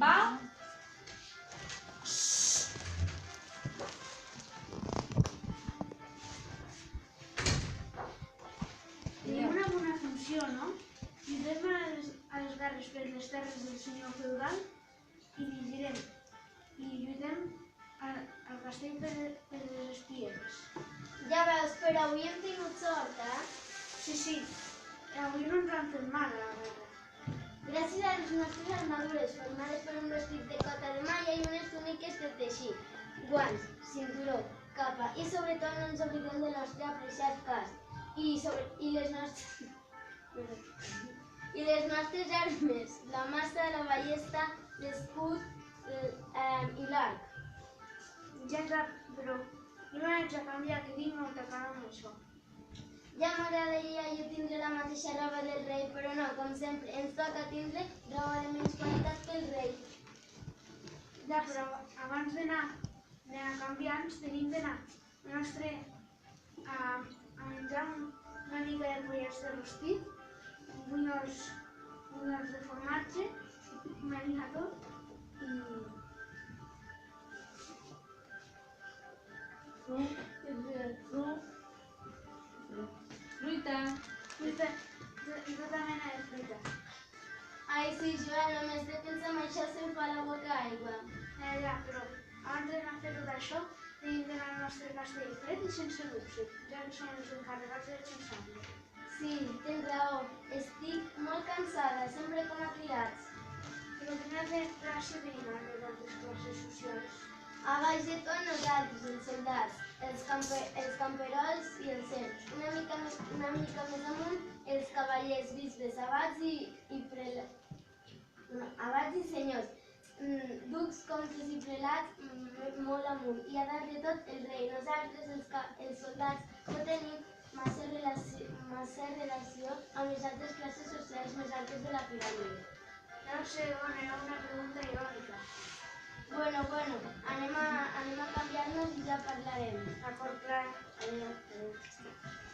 Va? Tenim una bona funció, no? Lluitem a les guerres per les terres del senyor feudal i lluitem al castell per les espieres. Ja veus, però avui hem tingut sort, eh? Sí, avui no ens han fet mal a la guerra. Gràcies a les nostres armadures formades per un vestit de cota de malla i unes túniques de teixit, guants, cinturó, capa i sobretot no ens oblidem del nostre apreciat casc i les nostres armes, la massa, la ballesta, l'escut i l'arc. Ja clar, però jo m'haig de canviar, que tinc molta cara amb això. Ja m'agradaria jo tindre la mateixa roba del rei, però no, com sempre, ens toca tindre roba de menys qualitat que el rei. Ja, però abans d'anar a canviar-nos tenim d'anar a menjar una mica de pollets de rostit, bunyols de formatge, una mica tot i... Fruita. Fruita, i tota mena de fruita. Ai, sí, Joan, només de pensar en això se'm fa la boca aigua. Ja, però abans d'anar a fer tot això, tenim d'anar al nostre castell fred i sense luxe, ja que som els encarregats de defensar-lo. Sí, tens raó. Estic molt cansada, sempre com a criats. Però quina gràcia tenim a les altres classes socials. A baix de tot nosaltres, els soldats, els camperols i els serfs. Una mica més amunt, els cavallers, bisbes, abats i senyors. Ducs, comtes i prelats molt amunt. I a dalt de tot el rei. Nosaltres, els soldats, no tenim massa relació amb les altres classes socials més altes de la piràmide. No ho sé, dona, era una pregunta irònica. Bueno, anem a canviar-nos i ja parlarem. D'acord, Clara. Adéu.